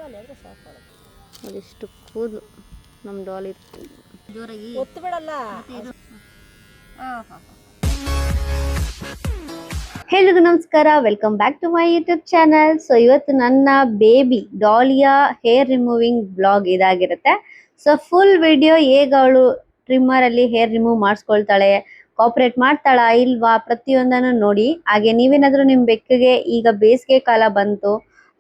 ಅಷ್ಟೇ ಆದರೆ ಸಾಕಾಗುತ್ತೆ. ಅದಿಷ್ಟು ಕೂದಲು ನಮ್ಮ ಡಾಲಿ ಜೋರಾಗಿ ಒತ್ತು ಬಿಡಲ್ಲ. ಎಲ್ರಿಗೂ ನಮಸ್ಕಾರ, welcome back to my YouTube channel. So ಇವತ್ತು ನನ್ನ ಬೇಬಿ ಡಾಲಿಯ ಹೇರ್ ರಿಮೂವಿಂಗ್ ಬ್ಲಾಗ್ ಇದಾಗಿರುತ್ತೆ. ಸೊ ಫುಲ್ ವಿಡಿಯೋ ಹೇಗೆ ಅವಳು ಟ್ರಿಮ್ಮರಲ್ಲಿ ಹೇರ್ ರಿಮೂವ್ ಮಾಡಿಸ್ಕೊಳ್ತಾಳೆ, ಕಾಪರೇಟ್ ಮಾಡ್ತಾಳಾ ಇಲ್ವಾ, ಪ್ರತಿಯೊಂದನ್ನು ನೋಡಿ. ಹಾಗೆ ನೀವೇನಾದ್ರೂ ನಿಮ್ಮ ಬೆಕ್ಕಿಗೆ ಈಗ ಬೇಸಿಗೆ ಕಾಲ ಬಂತು,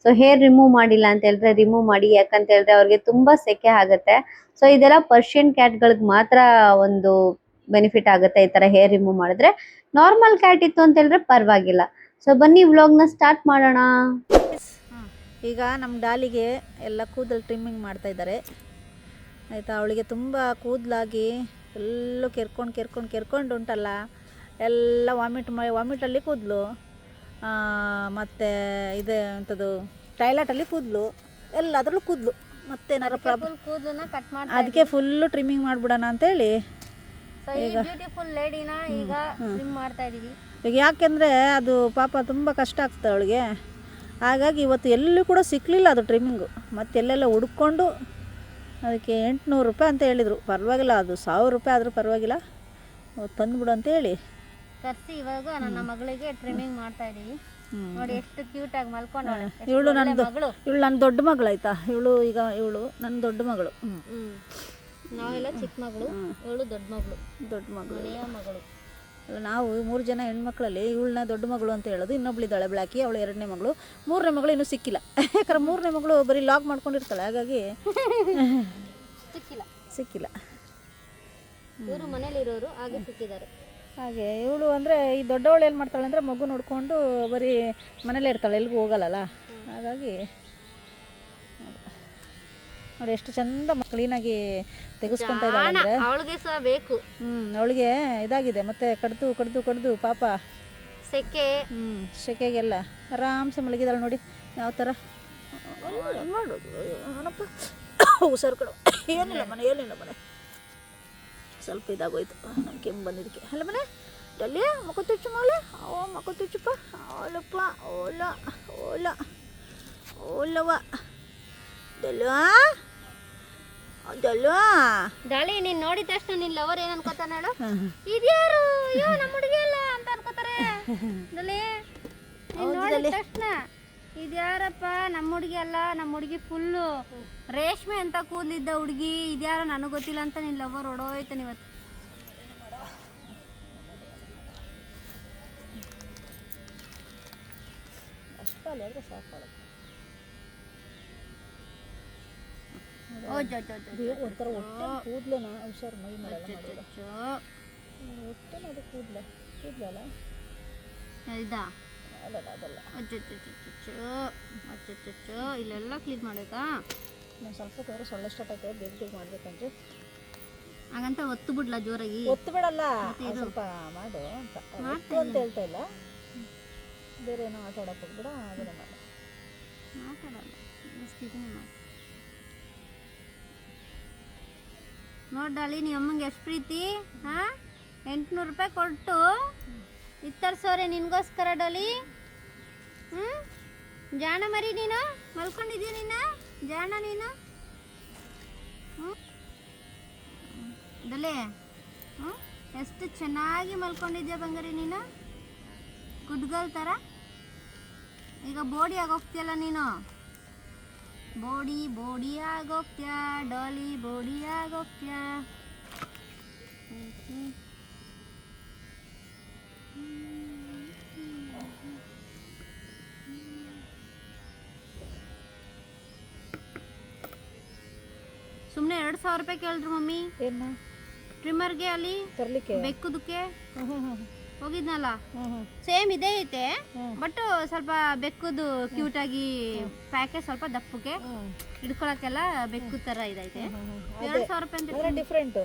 ಸೊ ಹೇರ್ ರಿಮೂವ್ ಮಾಡಿಲ್ಲ ಅಂತ ಹೇಳಿದ್ರೆ ರಿಮೂವ್ ಮಾಡಿ. ಯಾಕಂತ ಹೇಳಿದ್ರೆ ಅವ್ರಿಗೆ ತುಂಬಾ ಸೆಕೆ ಆಗುತ್ತೆ. ಸೊ ಇದೆಲ್ಲ ಪರ್ಷಿಯನ್ ಕ್ಯಾಟ್ಗಳಿಗೆ ಮಾತ್ರ ಒಂದು ಬೆನಿಫಿಟ್ ಆಗುತ್ತೆ ಈ ತರ ಹೇರ್ ರಿಮೂವ್ ಮಾಡಿದ್ರೆ. ನಾರ್ಮಲ್ ಕ್ಯಾಟ್ ಇತ್ತು ಅಂತ ಹೇಳಿದ್ರೆ ಪರವಾಗಿಲ್ಲ. ಸೊ ಬನ್ನಿ ವ್ಲಾಗ್ನ ಸ್ಟಾರ್ಟ್ ಮಾಡೋಣ. ಈಗ ನಮ್ಮ ಡಾಲಿಗೆ ಎಲ್ಲ ಕೂದಲು ಟ್ರಿಮ್ಮಿಂಗ್ ಮಾಡ್ತಾ ಇದ್ದಾರೆ ಆಯಿತಾ. ಅವಳಿಗೆ ತುಂಬ ಕೂದಲಾಗಿ ಎಲ್ಲೂ ಕೆರ್ಕೊಂಡು ಉಂಟಲ್ಲ, ಎಲ್ಲ ವಾಮಿಟಲ್ಲಿ ಕೂದಲು, ಮತ್ತು ಇದೆ ಅಂಥದ್ದು ಟಾಯ್ಲೆಟಲ್ಲಿ ಕೂದಲು, ಎಲ್ಲದರಲ್ಲೂ ಕೂದಲು. ಮತ್ತೇನಾರು ಪ್ರಾಬ್ಲಮ್ ಕೂದಲನ್ನ ಕಟ್ ಮಾಡಿ ಅದಕ್ಕೆ ಫುಲ್ಲು ಟ್ರಿಮ್ಮಿಂಗ್ ಮಾಡಿಬಿಡೋಣ ಅಂತೇಳಿ ಈಗ ಬ್ಯೂಟಿಫುಲ್ ಲೇಡಿನ ಈಗ ಟ್ರಿಮ್ ಮಾಡ್ತಾ ಇದೀವಿ. ಈಗ ಯಾಕೆಂದರೆ ಅದು ಪಾಪ ತುಂಬ ಕಷ್ಟ ಆಗ್ತದೆ ಅವಳಿಗೆ. ಹಾಗಾಗಿ ಇವತ್ತು ಎಲ್ಲೂ ಕೂಡ ಸಿಕ್ಕಲಿಲ್ಲ ಅದು ಟ್ರಿಮ್ಮಿಂಗು. ಮತ್ತು ಎಲ್ಲೆಲ್ಲ ಹುಡ್ಕೊಂಡು ಅದಕ್ಕೆ 800 ರೂಪಾಯಿ ಅಂತ ಹೇಳಿದರು. ಪರವಾಗಿಲ್ಲ, ಅದು 1000 ರೂಪಾಯಿ ಆದರೂ ಪರವಾಗಿಲ್ಲ, ತಂದುಬಿಡು ಅಂತ ಹೇಳಿ ತರಿಸಿ ಇವಾಗ ನನ್ನ ಮಗಳಿಗೆ ಟ್ರಿಮ್ಮಿಂಗ್ ಮಾಡ್ತಾ ಇದೀವಿ. ನೋಡಿ ಎಷ್ಟು ಕ್ಯೂಟ್ ಆಗಿ ಮಲ್ಕೊಂಡಾಳೆ. ಇವಳು ನನ್ನ ದೊಡ್ಡ ಮಗಳು ಆಯಿತಾ. ಇವಳು ನನ್ನ ದೊಡ್ಡ ಮಗಳು. ನಾವೆಲ್ಲ ಚಿಕ್ಕ ಮಗಳು, ಇವಳು ದೊಡ್ಡ ಮಗಳು ಮಗಳು. ನಾವು 3 ಜನ ಹೆಣ್ಮಕ್ಳಲ್ಲಿ ಇವಳನ್ನ ದೊಡ್ಡ ಮಗಳು ಅಂತ ಹೇಳೋದು. ಇನ್ನೊಬ್ಳಿದ್ದಾಳೆ ಬ್ಲ್ಯಾಕಿ, ಅವಳು 2ನೇ ಮಗಳು. 3ನೇ ಮಗಳು ಇನ್ನೂ ಸಿಕ್ಕಿಲ್ಲ. ಯಾಕಂದ್ರೆ 3ನೇ ಮಗಳು ಬರೀ ಲಾಕ್ ಮಾಡ್ಕೊಂಡಿರ್ತಾಳೆ, ಹಾಗಾಗಿ ಸಿಕ್ಕಿಲ್ಲ. ಇವರು ಮನೇಲಿರೋರು ಹಾಗೆ ಸಿಕ್ಕಿದ್ದಾರೆ. ಹಾಗೆ ಇವಳು ಅಂದರೆ ಈ ದೊಡ್ಡವಳು ಏನು ಮಾಡ್ತಾಳೆ ಅಂದರೆ ಮಗು ನೋಡಿಕೊಂಡು ಬರೀ ಮನೇಲೇ ಇರ್ತಾಳೆ, ಎಲ್ಲಿಗೂ ಹೋಗಲ್ಲ. ಹಾಗಾಗಿ ನೋಡಿ ಎಷ್ಟು ಚಂದ ಕ್ಲೀನಾಗಿ ತೆಗೆಸ್ಕೊತಾ ಇದ್ದಾಳೆ ಅಂದರೆ ಅವಳಿಗೆ ಸಹ ಬೇಕು. ಅವಳಿಗೆ ಇದಾಗಿದೆ. ಮತ್ತು ಕಡ್ದು ಪಾಪ ಸೆಕೆಗೆಲ್ಲ ಆರಾಮ್ಸೆ ಮಲಗಿದಾಳೆ ನೋಡಿ. ಯಾವ ಥರ ಮಾಡೋದು ಹುಷಾರು ಕಡೆ. ಏನಿಲ್ಲ ಮನೆ ಸ್ವಲ್ಪ ಇದಾಗೋಯ್ತು, ನಮ್ಮ ಕೆಮ್ಮು ಬಂದಿದ್ದಕ್ಕೆ. ಅಲ್ಲ ಮನೆ ಡಲ್ಲಿ ಮಕ್ಕ ತುಚ್ಚು ಮಳೆ, ಮಕ್ಕ ತುಚ್ಚುಪ್ಪ. ಓಲಪ್ಪ ಓಲವ ಡಾಲಿ ನೀನ್ ನೋಡಿದ ತಕ್ಷಣ ನಿನ್ ಲವರ್ ಏನ್ ಅನ್ಕೋತಾನ ಹೇಳು? ಇದ್ಯಾರು, ಅಯ್ಯೋ ನಮ್ಮ ಹುಡುಗಿ ಅಲ್ಲ ಅಂತ ಅನ್ಕೋತಾರೆ. ಡಾಲಿ ನೀನ್ ನೋಡಿದ ತಕ್ಷಣ ಇದ್ಯಾರಪ್ಪ, ನಮ್ಮ ಹುಡುಗಿ ಅಲ್ಲ, ನಮ್ಮ ಹುಡುಗಿ ಫುಲ್ಲು ರೇಷ್ಮೆ ಅಂತ ಕೂದಲಿದ್ದ ಹುಡುಗಿ, ಇದ್ಯಾರೋ ನನಗೆ ಗೊತ್ತಿಲ್ಲ ಅಂತ ನಿನ್ ಲವರ್ ಹೊಡೋಯ್ತಾನೆ ಇವತ್ತು. ಅಷ್ಟೇ ಆದರೆ ಸಾಕಾಗುತ್ತೆ. ಒಂಥರ ಹೊಟ್ಟೆ ಕೂದಲೇನ ಹುಷಾರು ಮೈ ಮಾಡಲ್ಲ ಹೊಟ್ಟೆನ ಅದು ಕೂದಲಲ್ಲ ಇದಾ ಅದಲ್ಲ ಇಲ್ಲೆಲ್ಲ ಕ್ಲೀನ್ ಮಾಡಬೇಕಾ? ನಾನು ಸ್ವಲ್ಪ ಬೇರೆ ಸೊಳ್ಳೆ ಸ್ಟಾರ್ಟ್ ಆಯ್ತು, ಬೇಗ ಮಾಡ್ಬೇಕಂದ್ರೆ ಹಾಗಂತ ಒತ್ತು ಬಿಡ್ಲ ಜೋರಾಗಿ? ಒತ್ತು ಬಿಡಲ್ಲ, ಸ್ವಲ್ಪ ಮಾಡು ಅಂತ ಹೇಳ್ತಾ ಇಲ್ಲ. ಬೇರೆ ಏನೋ ಆಟ ಆಡಕ್ಕೆ ಹೋಗ್ಬಿಡ, ಅದನ್ನ ಮಾತಾಡಲ್ಲ. ನೋಡಿ ಡಾಲಿ, ನೀ ಅಮ್ಮಂಗೆ ಎಷ್ಟು ಪ್ರೀತಿ. 800 ರೂಪಾಯಿ ಕೊಟ್ಟು ಇತ್ತರ್ಸೋರೆ ನಿನ್ಗೋಸ್ಕರ ಡಾಲಿ. ಜಾಣ ಮರಿ ನೀನು, ಮಲ್ಕೊಂಡಿದ್ದೀಯ ನೀನು, ಜಾಣ ನೀನು. ಡಾಲಿ ಎಷ್ಟು ಚೆನ್ನಾಗಿ ಮಲ್ಕೊಂಡಿದ್ಯಾ ಬಂಗಾರಿ ನೀನು, ಗುಡ್ಗಲ್ ಥರ. ಈಗ ಬೋಡಿ ಆಗೋಗ್ತೀಯಲ್ಲ ನೀನು, ಬೋಡಿ ಆಗೋಗ್ತ್ಯಾ ಡಾಲಿ, ಬೋಡಿ ಆಗೋಗ್ತ್ಯಾ. ಸುಮ್ಮನೆ 2000 ರೂಪಾಯಿ ಕೇಳಿದ್ರು ಮಮ್ಮಿ. ಏನು ಟ್ರಿಮ್ಮರ್ಗೆ ಅಲ್ಲಿ ತರಲಿಕ್ಕೆ ಬೆಕ್ಕುದಕ್ಕೆ ಹೋಗಿದ್ನಲ್ಲ, ಸೇಮ್ ಇದೇ ಐತೆ. ಬಟ್ ಸ್ವಲ್ಪ ಬೆಕ್ಕುದು ಕ್ಯೂಟ್ ಆಗಿ ಪ್ಯಾಕೇಜ್ ಸ್ವಲ್ಪ ದಪ್ಪಕ್ಕೆ ಹಿಡ್ಕೊಳಕ್ಕೆಲ್ಲ ಬೆಕ್ಕು ತರ ಇದೈತೆ. 2000 ರೂಪಾಯಿ ಅಂತ ಡಿಫ್ರೆಂಟ್.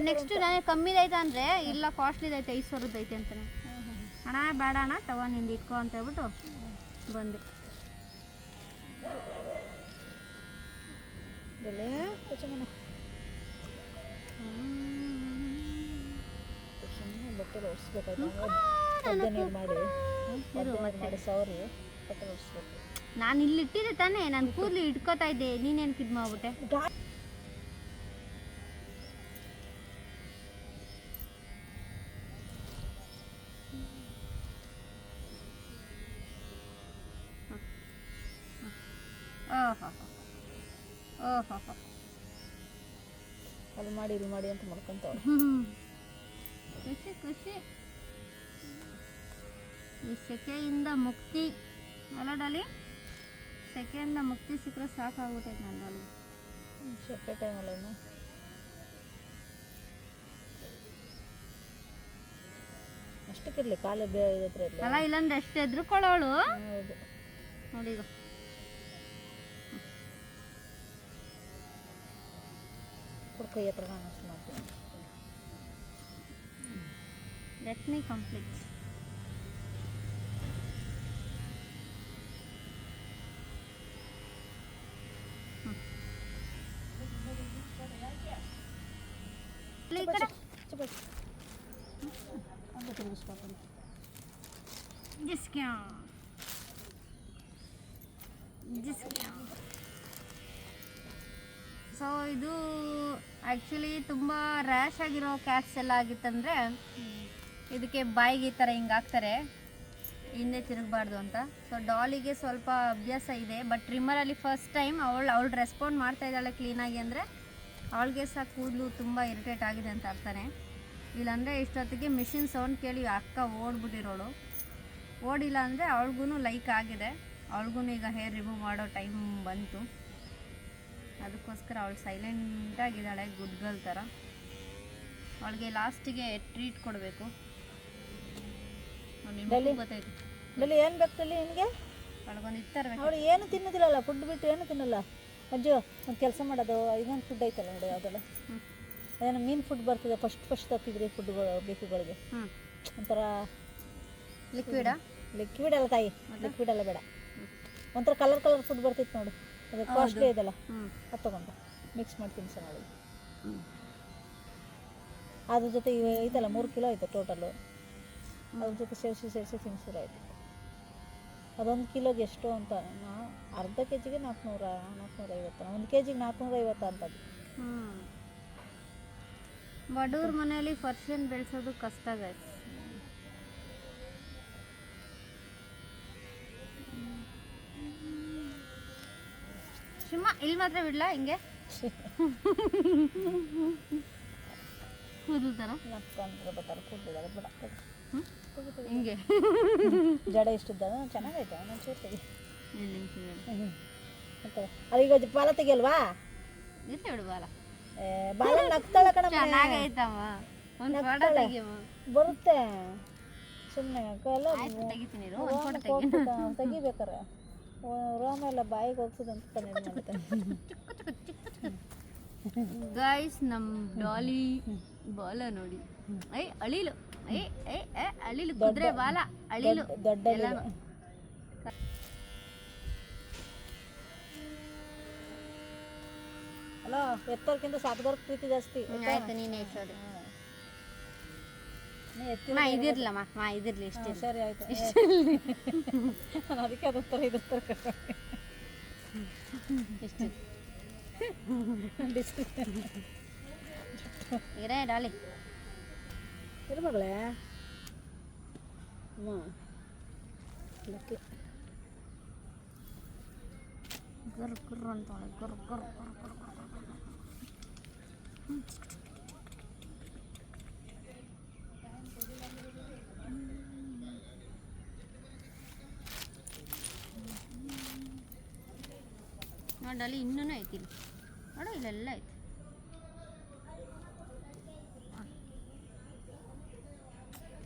ನೆಕ್ಸ್ಟ್ ನನಗೆ ಕಮ್ಮಿದ ಐತೆ ಅಂದ್ರೆ ಇಲ್ಲ, ಕಾಸ್ಟ್ಲಿ ಐತೆ, 500 ಐತೆ ಅಂತಾನೆ. ಅಣ್ಣ ಬೇಡ ಅಣ್ಣ ತಗೊಂಡು ನಿಂದು ಇಟ್ಕೊ ಅಂತ ಹೇಳ್ಬಿಟ್ಟು ಬಂದೆ. ಬಟ್ಟೆ ಒರೆಸ್ಬೇಕಾಯ್ತು, ಮಾಡಿ ಸವರಿ ಬಟ್ಟೆ ಒರೆಸ್ಬೇಕು. ನಾನು ಇಲ್ಲಿ ಇಟ್ಟಿದ್ದೆ ತಾನೇ, ನಾನು ಕೂದಲು ಇಟ್ಕೋತಾ ಇದ್ದೆ, ನೀನೇನು ಕಿದ್ ಮಾಡ್ಬಿಟ್ಟೆ. ಓಹೋ ಓಹೋ ಅಲ್ಲಿ ಮಾಡಿ ಇಲ್ಲಿ ಮಾಡಿ ಅಂತ ಮಾಡ್ಕೊಂತವ್ರು. ಖುಷಿ ಖುಷಿ. ಈ ಸೆಕೆಯಿಂದ ಮುಕ್ತಿ ಅಲ್ಲ ಡಾಲಿ, ಸೆಕೆಯಿಂದ ಮುಕ್ತಿ ಸಿಕ್ಕರೆ ಸಾಕಾಗ್ಬಿಟ್ಟೈತೆ ನನ್ನ ಡಾಲಿ. ಸೆಕೆ ಟೈಮಲ್ಲ ಇನ್ನು ಅಷ್ಟಕ್ಕಿರ್ಲಿ ಕಾಲೇ ಇದತ್ರ ಇರಲಿ ಅಲ್ಲ, ಇಲ್ಲಾಂದ್ರೆ ಎಷ್ಟು ಎದ್ರುಕೊಳ್ಳೋಳು. ಹೌದು ನೋಡಿ ಈಗ ಕೈ ಹತ್ರ ನಾನು ಅಷ್ಟು ಮಾಡ್ತೀನಿ. Let me complete. ಈ ಕಡೆ ಜಿಸ್ಕ್ಯಾ ಜಿಸ್ಕ್ಯಾ. ಸೊ ಇದು ಆ್ಯಕ್ಚುಲಿ ತುಂಬ ರ್ಯಾಶ್ ಆಗಿರೋ ಕ್ಯಾಟ್ಸ್ ಎಲ್ಲ ಆಗಿತ್ತಂದರೆ ಇದಕ್ಕೆ ಬಾಯಿಗೆ ಈ ಥರ ಹಿಂಗೆ ಹಾಕ್ತಾರೆ, ಹಿಂದೆ ತಿರುಗಬಾರ್ದು ಅಂತ. ಸೊ ಡಾಲಿಗೆ ಸ್ವಲ್ಪ ಅಭ್ಯಾಸ ಇದೆ, ಬಟ್ ಟ್ರಿಮ್ಮರಲ್ಲಿ ಫಸ್ಟ್ ಟೈಮ್ ಅವಳು ರೆಸ್ಪಾಂಡ್ ಮಾಡ್ತಾ ಇದ್ದಾಳೆ ಕ್ಲೀನಾಗಿ. ಅಂದರೆ ಅವಳಿಗೆ ಸಹ ಕೂದಲು ತುಂಬ ಇರಿಟೇಟ್ ಆಗಿದೆ ಅಂತ ಅರ್ಥನೇ. ಇಲ್ಲಾಂದರೆ ಇಷ್ಟೊತ್ತಿಗೆ ಮಿಷಿನ್ ಸೌಂಡ್ ಕೇಳಿ ಅಕ್ಕ ಓಡ್ಬಿಟ್ಟಿರೋಳು. ಓಡಿಲ್ಲ ಅಂದರೆ ಅವಳಿಗೂ ಲೈಕ್ ಆಗಿದೆ, ಅವಳಿಗೂ ಈಗ ಹೇರ್ ರಿಮೂವ್ ಮಾಡೋ ಟೈಮ್ ಬಂತು. ಅದಕ್ಕೋಸ್ಕರ ಅವಳು ಸೈಲೆಂಟಾಗಿದ್ದಾಳೆ, ಗುಡ್ ಗರ್ಲ್ ಥರ. ಅವಳಿಗೆ ಲಾಸ್ಟಿಗೆ ಟ್ರೀಟ್ ಕೊಡಬೇಕು. ಗೊತ್ತಾಯ್ತು ಡಲ್ಲಿ ಏನು ಬೇಕಲ್ಲಿ ನಿನಗೆ? ಅವಳಿಗೊಂದು ಇತ್ತರ್ಬೇಕು. ಅವಳು ಏನು ತಿನ್ನೋದಿಲ್ಲಲ್ಲ, ಫುಡ್ ಬಿಟ್ಟು ಏನು ತಿನ್ನಲ್ಲ. ಅಜ್ಜು ಒಂದು ಕೆಲಸ ಮಾಡೋದು, ಇನ್ನೊಂದು ಫುಡ್ ಐತಲ್ಲ ನೋಡಿ, ಯಾವುದಲ್ಲ ಅದೇನು ಮೀನು ಫುಡ್ ಬರ್ತದೆ, ಫಸ್ಟ್ ತಪ್ಪಿದ್ರಿ ಫುಡ್ಗಳು ಬೇಕುಗಳಿಗೆ. ಒಂಥರ ಲಿಕ್ವಿಡಾ? ಲಿಕ್ವಿಡ್ ಅಲ್ಲ ತಾಯಿ, ಲಿಕ್ವಿಡ್ ಎಲ್ಲ ಬೇಡ. ಒಂಥರ ಕಲರ್ ಫುಡ್ ಬರ್ತಿತ್ತು ನೋಡು, ಅದು ಕಾಸ್ಟ್ಲಿ ಇದಲ್ಲ, ಅದು ತೊಗೊಂಡು ಮಿಕ್ಸ್ ಮಾಡಿ ತಿನ್ಸೋಣ ಅವಳಿಗೆ. ಅದ್ರ ಜೊತೆ ಐತಲ್ಲ 3 ಕಿಲೋ ಐತೆ ಟೋಟಲು, ಅದ್ರ ಜೊತೆ ಸೇರಿಸಿ ತಿನ್ಸಿದ್ರೆ ಆಯ್ತು. ಅದೊಂದು ಕಿಲೋಗೆ ಎಷ್ಟು ಅಂತ, ಅರ್ಧ ಕೆ ಜಿಗೆ 450, 1 ಕೆ ಜಿಗೆ 450 ಅಂತದ್ದು. ಬಡವ್ರ ಮನೆಯಲ್ಲಿ ಪರ್ಷಿಯನ್ ಬೆಳೆಸೋದು ಕಷ್ಟ ಗೈಸ್. ಸುಮ್ಮ ಇಲ್ಲಿ ಮಾತ್ರ ಬಿಡ್ಲಾ ಹಿಂಗೆ ಕೂದಲು ಥರ ನಕ್ಕಂದ್ರೆ ಬರ್ತಾರೆ ಕೂದಲಿದ್ದಾರೆ ಬಿಡ ಹಿಂಗೆ ಜಡ ಇಷ್ಟಿದ್ದ ಚೆನ್ನಾಗೈತೆ ನಾನು ಚೂರು ತೆಗಿ ಇಲ್ಲಿ ಅದೀಗ ಬಾಲ ತೆಗಿಯಲ್ವಾ? ಬಿಡು ಬಾಲ, ಬಾಲ ನಗ್ತಾಳ ಕಣ, ಚೆನ್ನಾಗೈತಮ್ಮ. ಒಂದು ಫೋಟೋ ತೆಗಿಯಮ್ಮ, ಬರುತ್ತೆ ಸುಮ್ಮನೆ ತೆಗಿತೀನಿ. ತೆಗಿಬೇಕಾರೆ ರೋಮ ಎಲ್ಲ ಬಾಯಿಗೆ ಹೋಗ್ತದೆ ಅಂತ ಕಣ್ಣು ಮಾಡ್ತಾನೆ. ಗೈಸ್ ನಮ್ಮ ಡಾಲಿ ಬಾಲ ನೋಡಿ, ಐ ಅಳಿಲು, ಐ ಐ ಅಳಿಲು, ಕುದುರೆ ಬಾಲ ಅಳಿಲು ದೊಡ್ಡ ಅಲ್ಲ. ಎತ್ತರ್ಕಿಂತ ಸಾಕದವ್ರ ಪ್ರೀತಿ ಜಾಸ್ತಿ. ಆಯ್ತು ನೀನೇ ಇಷ್ಟೋದು ಇದಿರ್ಲಮ್ಮ, ಇದಿರ್ಲಿ ಇಷ್ಟ. ಸರಿ ಆಯ್ತು, ಅದಕ್ಕೆ ಅದರ ಇಷ್ಟು ಇರೇ ಡಾಲಿ ಇರ್ಮಗಳೇ. ಗರ್ ಗರ್ ಅಂತಾಳೆ, ಗರ್ ಗರ್ ಗರ್ ಗರ್ ಗರ್. ನೋಡಲ್ಲಿ ಇನ್ನೂ ಐತಿ ಇಲ್ಲಿ ನೋಡು, ಇಲ್ಲೆಲ್ಲ ಐತಿ.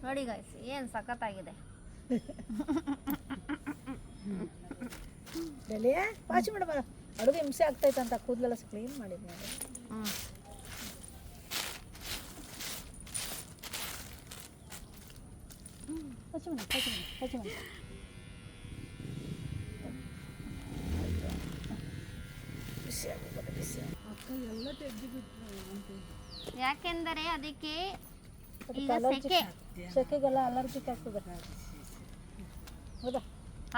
ನೋಡಿ ಗಾಯ್ಸ್ ಏನು ಸಖತ್ತಾಗಿದೆ. ವಾಚ್ ಮಾಡ ಅಡುಗೆ ಹಿಂಸೆ ಆಗ್ತೈತೆ ಅಂತ ಕೂದಲೆಲ್ಲ ಕ್ಲೀನ್ ಮಾಡಿದ್ ನೋಡಿ. ಯಾಕೆಂದರೆ ಅದಕ್ಕೆ ಈಗ ಸೆಕೆಗೆಲ್ಲ ಅಲರ್ಜಿಕ್ ಆಗ್ತದೆ. ಹೌದಾ?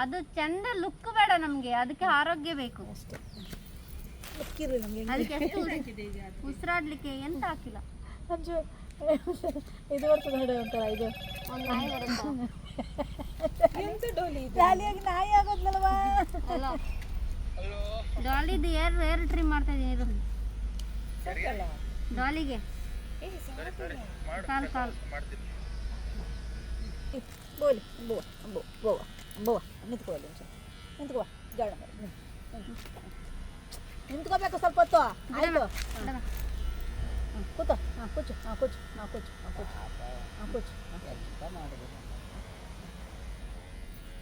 ಅದು ಚಂದ ಲುಕ್ ಬೇಡ ನಮಗೆ, ಅದಕ್ಕೆ ಆರೋಗ್ಯ ಬೇಕು ಅಷ್ಟೇ. ಗೊತ್ತಿರಲಿ ನಮಗೆ. ಅದಕ್ಕೆ ಎಷ್ಟು ಉಸಿರಾಡ್ಲಿಕ್ಕೆ ಎಂತ ಹಾಕಿಲ್ಲ. ಅಂಜು ಇದು ಬರ್ತದೆ ನೋಡಿ ಒಂಥರ ಇದು ಒಂದು ನಾಯಿ ಬರುತ್ತಾ? ಜಾಲಿಯಾಗಿ ನಾಯಿ ಆಗೋದ್ನಲ್ವಾ. ಅಲ್ಲ ಡಾಲಿದು ಏರ್ ಟ್ರಿಮ್ ಮಾಡ್ತಾ ಇದೀನಿ. ಇದು ಡಾಲಿಗೆ ಕಾಲ್ ಬೋಲಿ ಬುವ ಬುವ ಬುವ ನಿಂತ್ಕೊಳ್ಳಿ ನಿಂತ್ಕೋ ಜಾಡ ನಿಂತ್ಕೋಬೇಕು ಸ್ವಲ್ಪ ಹೊತ್ತು. ಆಯ್ತು ಕೂತು. ಹಾಂ ಕೂಚು. ಹಾಂ ಕೂಚು. ಹಾಂ ಕೂಚು. ಹಾಂ ಕೂಚು. ಹಾಂ ಕೂಚು.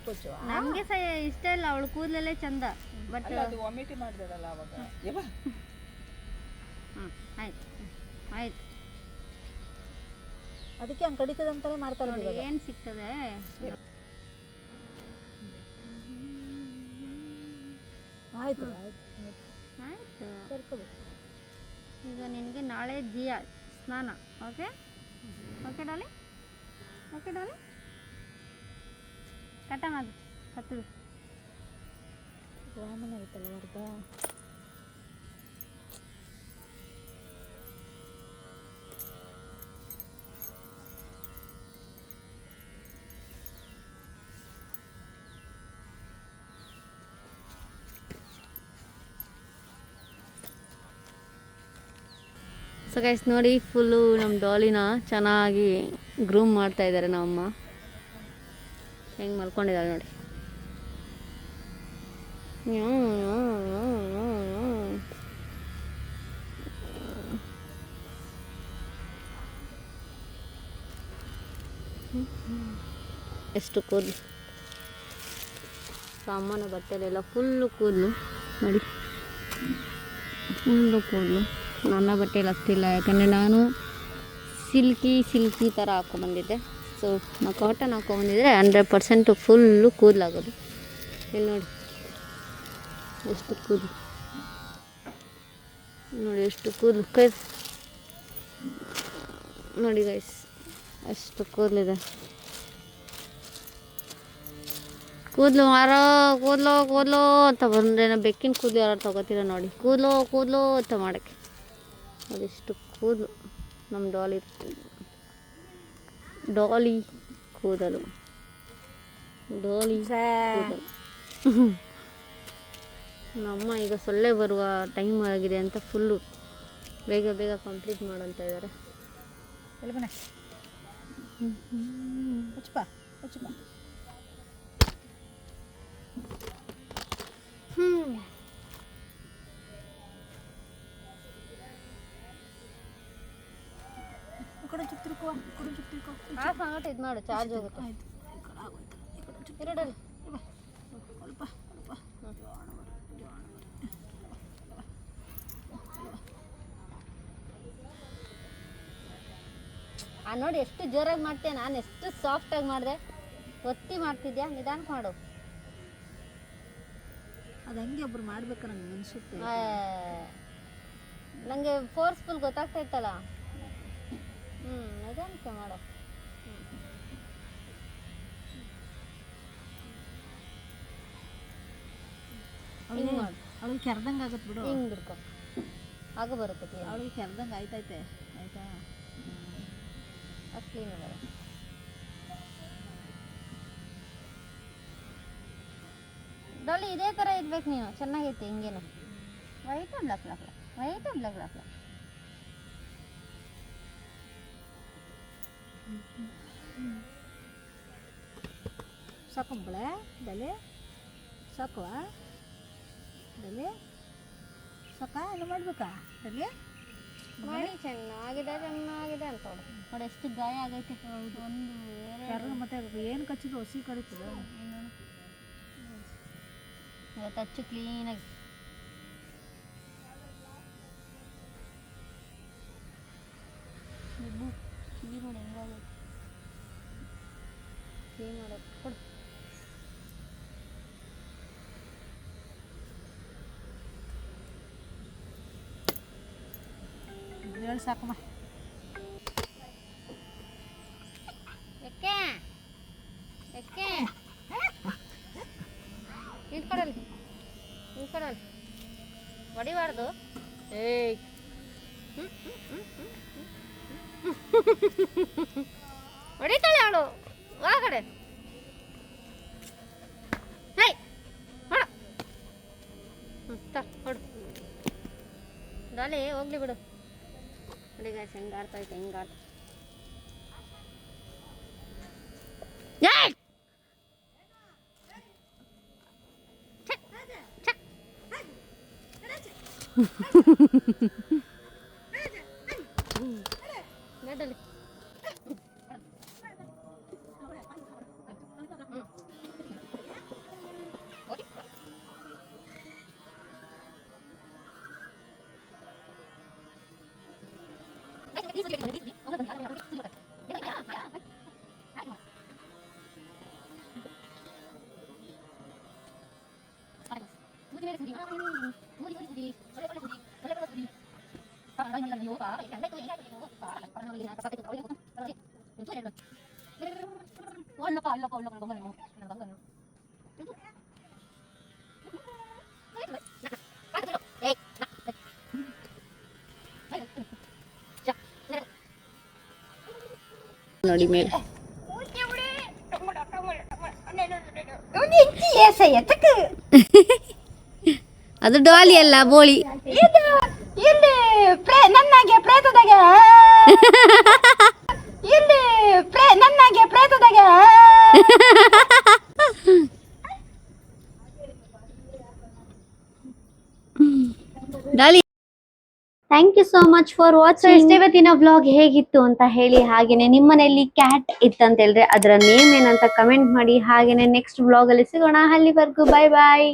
ಕೂಚು. ನಮಗೆ ಸಹ ಇಷ್ಟ ಇಲ್ಲ, ಅವಳು ಕೂದಲಲ್ಲೇ ಚಂದ. ಬಟ್ ವಾಮಿಟಿ ಮಾಡಿದಲ್ಲ ಅವಾಗ. ಆಯ್ತು ಆಯ್ತು. ಅದಕ್ಕೆ ಹಂಗೆ ಕಡಿತದೆ ಅಂತಾನೆ ಮಾಡ್ತಾರೆ. ಏನು ಸಿಗ್ತದೆ? ಆಯ್ತು ಆಯ್ತು. ಸೇರ್ಕೋಬೇಕು. ಈಗ ನಿನಗೆ ನಾಳೆ ಜಿಯಾ ಸ್ನಾನ. Okay okay Dolly, okay Dolly. ಕಟ ಮಾಡು ಕತ್ತಲು. ರಾಮನ ಆಯ್ತಲ್ಲ ವರ್ಗ. ಸೊ ಗೈಸ್ ನೋಡಿ, ಫುಲ್ಲು ನಮ್ಮ ಡಾಲಿನ ಚೆನ್ನಾಗಿ ಗ್ರೂಮ್ ಮಾಡ್ತಾ ಇದ್ದಾರೆ ನಮ್ಮಮ್ಮ. ಹೆಂಗೆ ಮಲ್ಕೊಂಡಿದ್ದಾಳೆ ನೋಡಿ. ಎಷ್ಟು ಕೂದಲು. ಸೊ ಅಮ್ಮನ ಬಟ್ಟೆಲೆಲ್ಲ ಫುಲ್ಲು ಕೂದಲು ನೋಡಿ, ಫುಲ್ಲು ಕೂದಲು. ನನ್ನ ಬಟ್ಟೆಯಲ್ಲಿ ಅಷ್ಟಿಲ್ಲ, ಯಾಕಂದರೆ ನಾನು ಸಿಲ್ಕಿ ಥರ ಹಾಕ್ಕೊಂಬಂದಿದ್ದೆ. ಸೊ ನಾವು ಕಾಟನ್ ಹಾಕ್ಕೊಂಬಂದಿದ್ರೆ 100% ಫುಲ್ಲು ಕೂದಲಾಗೋದು. ಇಲ್ಲಿ ನೋಡಿ ಎಷ್ಟು ಕೂದಲು ನೋಡಿ, ಎಷ್ಟು ಕೂದಲು ಕೈ ನೋಡಿ ಗೈಸ್, ಅಷ್ಟು ಕೂದಲಿದೆ. ಕೂದಲು ಮಾರೋ ಕೂದಲು ಅಂತ ಬಂದರೆ ನಾವು ಬೆಕ್ಕಿನ ಕೂದಲು ಯಾರು ತೊಗೋತೀರ ನೋಡಿ, ಕೂದಲು ಅಂತ ಮಾಡೋಕ್ಕೆ. ಅದೆಷ್ಟು ಕೂದಲು ನಮ್ಮ ಡಾಲಿ ಕೂದಲು ನಮ್ಮ ಈಗ ಸೊಳ್ಳೆ ಬರುವ ಟೈಮ್ ಆಗಿದೆ ಅಂತ ಫುಲ್ಲು ಬೇಗ ಕಂಪ್ಲೀಟ್ ಮಾಡಂತ ಇದ್ದಾರೆ. ಇದು ಮಾಡು, ಚಾರ್ಜ್ ಹೋಗುತ್ತೆ. ಎರಡಲ್ಲಿ ನೋಡಿ ಎಷ್ಟು ಜೋರಾಗಿ ಮಾಡ್ತೀಯ, ನಾನು ಎಷ್ಟು ಸಾಫ್ಟಾಗಿ ಮಾಡಿದೆ. ಒತ್ತಿ ಮಾಡ್ತಿದ್ಯಾ, ನಿಧಾನಕ್ಕೆ ಮಾಡು. ಅದು ಹಂಗೆ ಒಬ್ರು ಮಾಡ್ಬೇಕು ನಂಗೆ ಅನಿಸುತ್ತೆ. ನನಗೆ ಫೋರ್ಸ್ಫುಲ್ ಗೊತ್ತಾಗ್ತಾ ಇತ್ತಲ್ಲ. ನಿಧಾನಕ್ಕೆ ಮಾಡು. ಅವಳಿಗೆ ಕೆರ್ದಂಗೆ ಆಗುತ್ತೆ ಬಿಡು. ಹಿಂಗೆ ಬಿಡ್ಕೊ, ಆಗ ಬರುತ್ತೆ. ಅವಳಿಗೆ ಕೆರ್ದಂಗೆ ಆಯ್ತೈತೆ. ಆಯ್ತಾ? ಅದು ಕ್ಲೀನ್ ಬರ. ಡಾಲಿ ಇದೇ ಥರ ಇರ್ಬೇಕು ನೀನು, ಚೆನ್ನಾಗೈತೆ ಹಿಂಗೇನು. ವೈಟ್ ಬ್ಲಾಕ್ ಸಾಕೊಂಬಳೆ ಡಲೆ ಸಾಕುವ ಡಲೆ ಸಾಕ ಎಲ್ಲ ಮಾಡ್ಬೇಕಾ ಡಲೆ ಮಾಡಿ. ಚೆನ್ನಾಗಿದೆ ಅಂತ ನೋಡಿ, ಎಷ್ಟು ಗಾಯ ಆಗೈತೆ. ಒಂದು ಮತ್ತೆ ಏನು ಕಚ್ಚಿದ್ರು ಹೊಸಿ ಕಡಿತದೆ. ಇವತ್ತು ಹಚ್ಚು ಕ್ಲೀನಾಗಿ. ಕಿವಿ ನೋಡಿ ಹೆಂಗಾಗೈತೆ. ಕ್ಲೀನ್ ಮಾಡೋದು ಕೊಡು. ಹೇಳಿ ಸಾಕಮ್ಮ. ಯಾಕೆ ನಿಂತ್ಕೊಡಲ್ಲಿ ನಿಂತ್ಕೊಡಲ್ಲಿ ಹೊಡಿಬಾರ್ದು. ಏಯ್ ಹೊಡಿತಾಳೆ ಅವಳು ಆ ಕಡೆ. ಹೇಯ್ ಹೊಡ ಹೊಡು ಡಾಲಿ ಹೋಗ್ಲಿ ಬಿಡು. ನೋಡಿ ಗಾಯ್ಸ್ ಹೆಂಗೆ ಆಡ್ತೈತೆ ಹೆಂಗೆ ಆಡ್ತ. ನಡಲಿ ನೋಡಿ ಮೇಲೆ ಅದು ಡಾಲಿ ಅಲ್ಲ ಬೋಳಿ. ಇಲ್ಲಿ ನನ್ನಾಗೆ ಪ್ರೇತದಾಗೆ ಇಲ್ಲಿ ನನ್ನಾಗೆ ಪ್ರೇತದಾಗೆ Daali. Thank you so much for watching. ಇಷ್ಟೇ ಇವತ್ತಿನ ವ್ಲಾಗ್ ಹೇಗಿತ್ತು ಅಂತ ಹೇಳಿ, ಹಾಗೇನೆ ನಿಮ್ಮನೆಯಲ್ಲಿ ಕ್ಯಾಟ್ ಇತ್ತಂತ ಹೇಳಿದ್ರೆ ಅದರ ನೇಮ್ ಏನಂತ ಕಮೆಂಟ್ ಮಾಡಿ. ಹಾಗೇನೆ ನೆಕ್ಸ್ಟ್ ವ್ಲಾಗ್ ಅಲ್ಲಿ ಸಿಗೋಣ. ಅಲ್ಲಿವರೆಗೂ ಬಾಯ್ ಬಾಯ್.